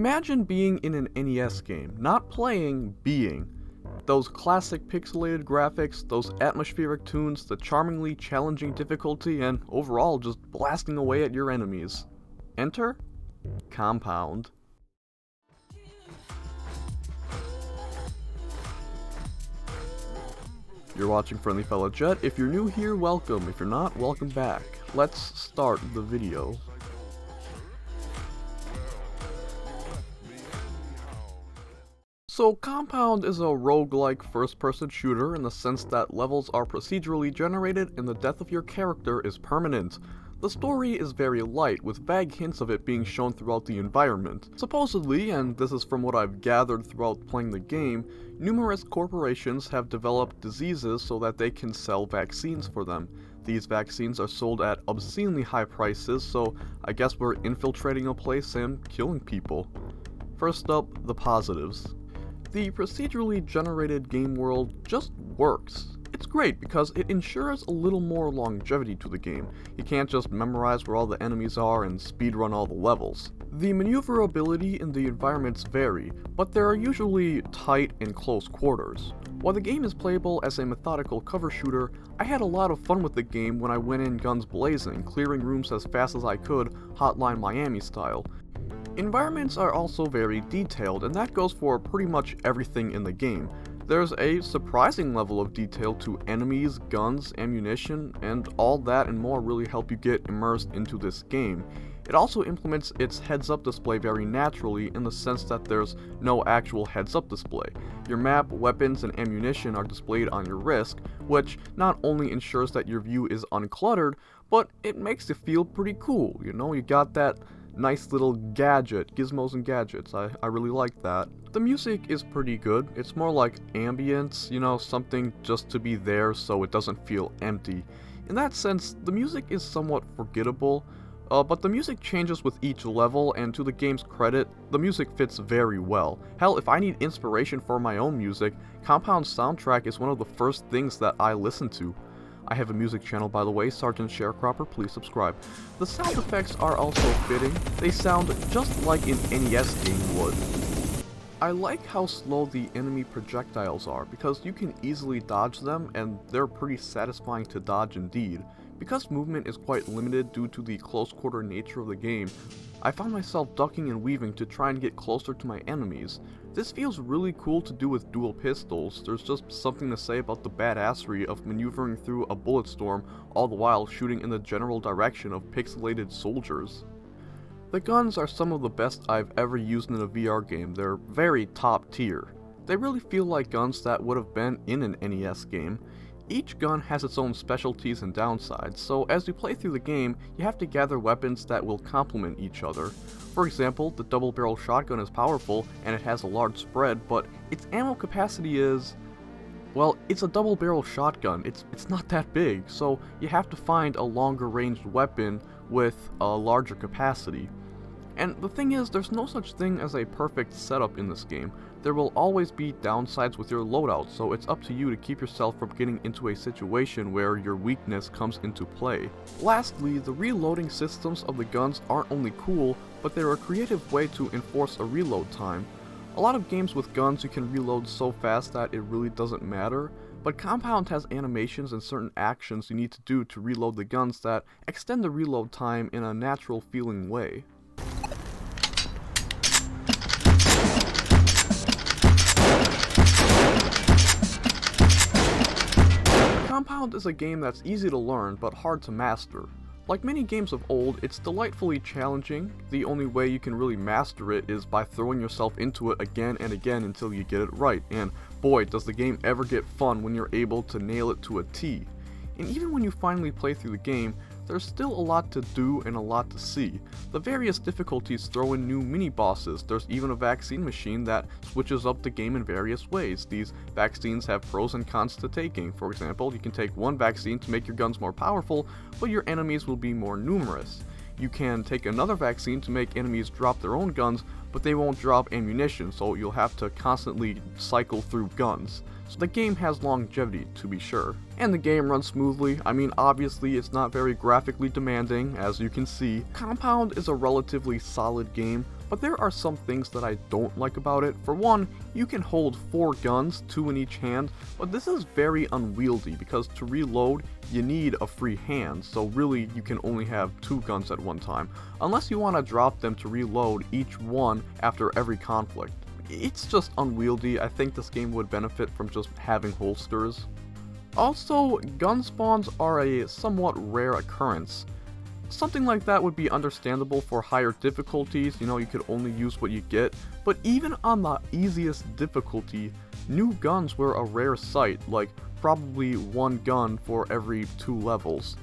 Imagine being in an NES game, not playing, being. Those classic pixelated graphics, those atmospheric tunes, the charmingly challenging difficulty, and overall just blasting away at your enemies. Enter Compound. You're watching Friendly Fella Jet. If you're new here, welcome. If you're not, welcome back. Let's start the video. So Compound is a roguelike first-person shooter in the sense that levels are procedurally generated and the death of your character is permanent. The story is very light, with vague hints of it being shown throughout the environment. Supposedly, and this is from what I've gathered throughout playing the game, numerous corporations have developed diseases so that they can sell vaccines for them. These vaccines are sold at obscenely high prices, so I guess we're infiltrating a place and killing people. First up, the positives. The procedurally generated game world just works. It's great because it ensures a little more longevity to the game. You can't just memorize where all the enemies are and speedrun all the levels. The maneuverability in the environments vary, but they are usually tight and close quarters. While the game is playable as a methodical cover shooter, I had a lot of fun with the game when I went in guns blazing, clearing rooms as fast as I could, Hotline Miami style. Environments are also very detailed, and that goes for pretty much everything in the game. There's a surprising level of detail to enemies, guns, ammunition, and all that and more really help you get immersed into this game. It also implements its heads-up display very naturally in the sense that there's no actual heads-up display. Your map, weapons, and ammunition are displayed on your wrist, which not only ensures that your view is uncluttered, but it makes you feel pretty cool, you know? You got that nice little gadget, gizmos and gadgets. I really like that. The music is pretty good. It's more like ambience, you know, something just to be there so it doesn't feel empty. In that sense, the music is somewhat forgettable, but the music changes with each level, and to the game's credit, the music fits very well. Hell, if I need inspiration for my own music, Compound's soundtrack is one of the first things that I listen to. I have a music channel, by the way, Sergeant Sharecropper, please subscribe. The sound effects are also fitting. They sound just like an NES game would. I like how slow the enemy projectiles are, because you can easily dodge them, and they're pretty satisfying to dodge indeed. Because movement is quite limited due to the close-quarter nature of the game, I found myself ducking and weaving to try and get closer to my enemies. This feels really cool to do with dual pistols. There's just something to say about the badassery of maneuvering through a bullet storm, all the while shooting in the general direction of pixelated soldiers. The guns are some of the best I've ever used in a VR game. They're very top tier. They really feel like guns that would have been in an NES game. Each gun has its own specialties and downsides, so as you play through the game, you have to gather weapons that will complement each other. For example, the double-barrel shotgun is powerful and it has a large spread, but its ammo capacity is... well, it's a double-barrel shotgun. It's not that big, so you have to find a longer-ranged weapon with a larger capacity. And the thing is, there's no such thing as a perfect setup in this game. There will always be downsides with your loadout, so it's up to you to keep yourself from getting into a situation where your weakness comes into play. Lastly, the reloading systems of the guns aren't only cool, but they're a creative way to enforce a reload time. A lot of games with guns you can reload so fast that it really doesn't matter, but Compound has animations and certain actions you need to do to reload the guns that extend the reload time in a natural feeling way. Compound is a game that's easy to learn but hard to master. Like many games of old, it's delightfully challenging. The only way you can really master it is by throwing yourself into it again and again until you get it right, and boy does the game ever get fun when you're able to nail it to a T. And even when you finally play through the game, there's still a lot to do and a lot to see. The various difficulties throw in new mini-bosses. There's even a vaccine machine that switches up the game in various ways. These vaccines have pros and cons to taking. For example, you can take one vaccine to make your guns more powerful, but your enemies will be more numerous. You can take another vaccine to make enemies drop their own guns, but they won't drop ammunition, so you'll have to constantly cycle through guns. so the game has longevity to be sure. And the game runs smoothly. I mean, obviously it's not very graphically demanding, as you can see. Compound is a relatively solid game, but there are some things that I don't like about it. For one, you can hold 4 guns, 2 in each hand, but this is very unwieldy because to reload, you need a free hand, so really you can only have 2 guns at one time, unless you want to drop them to reload each one after every conflict. It's just unwieldy. I think this game would benefit from just having holsters. Also, gun spawns are a somewhat rare occurrence. Something like that would be understandable for higher difficulties, you could only use what you get, but even on the easiest difficulty, new guns were a rare sight, like probably 1 gun for every 2 levels.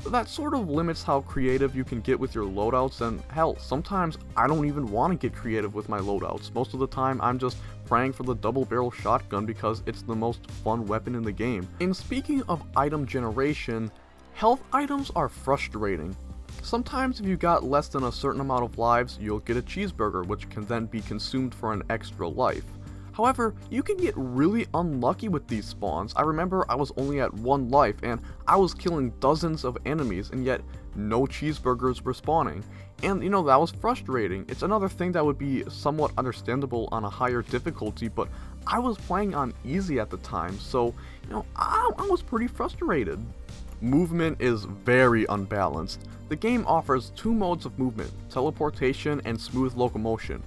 That sort of limits how creative you can get with your loadouts, and hell, sometimes I don't even want to get creative with my loadouts. Most of the time I'm just praying for the double barrel shotgun because it's the most fun weapon in the game. And speaking of item generation, health items are frustrating. Sometimes if you got less than a certain amount of lives, you'll get a cheeseburger, which can then be consumed for an extra life. However, you can get really unlucky with these spawns. I remember I was only at 1 life and I was killing dozens of enemies, and yet no cheeseburgers were spawning. And that was frustrating. It's another thing that would be somewhat understandable on a higher difficulty, but I was playing on easy at the time, so I was pretty frustrated. Movement is very unbalanced. The game offers 2 modes of movement, teleportation and smooth locomotion.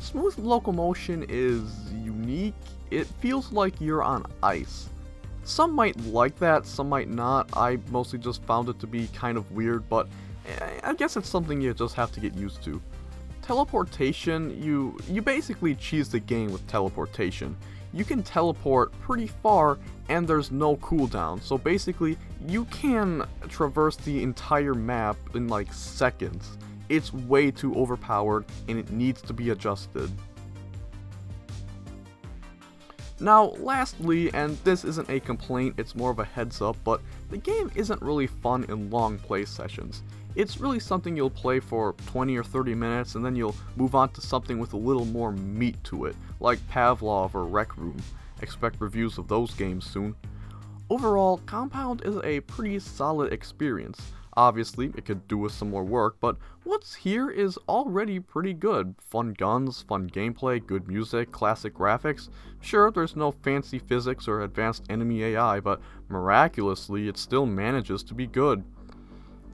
Smooth locomotion is unique. It feels like you're on ice. Some might like that, some might not. I mostly just found it to be kind of weird, but I guess it's something you just have to get used to. Teleportation, you basically cheese the game with teleportation. You can teleport pretty far and there's no cooldown, so basically you can traverse the entire map in like seconds. It's way too overpowered and it needs to be adjusted. Now lastly, and this isn't a complaint, it's more of a heads up, but the game isn't really fun in long play sessions. It's really something you'll play for 20 or 30 minutes and then you'll move on to something with a little more meat to it, like Pavlov or Rec Room. Expect reviews of those games soon. Overall, Compound is a pretty solid experience. Obviously, it could do with some more work, but what's here is already pretty good. Fun guns, fun gameplay, good music, classic graphics. Sure, there's no fancy physics or advanced enemy AI, but miraculously, it still manages to be good.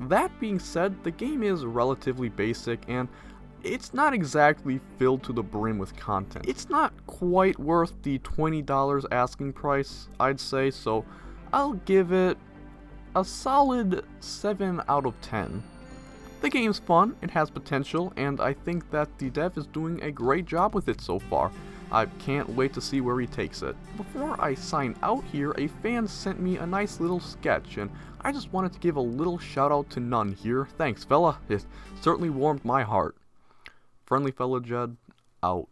That being said, the game is relatively basic, and it's not exactly filled to the brim with content. It's not quite worth the $20 asking price, I'd say, so I'll give it a solid 7 out of 10. The game's fun, it has potential, and I think that the dev is doing a great job with it so far. I can't wait to see where he takes it. Before I sign out here, a fan sent me a nice little sketch, and I just wanted to give a little shout out to None here. Thanks, fella. It certainly warmed my heart. Friendly fella Jed, out.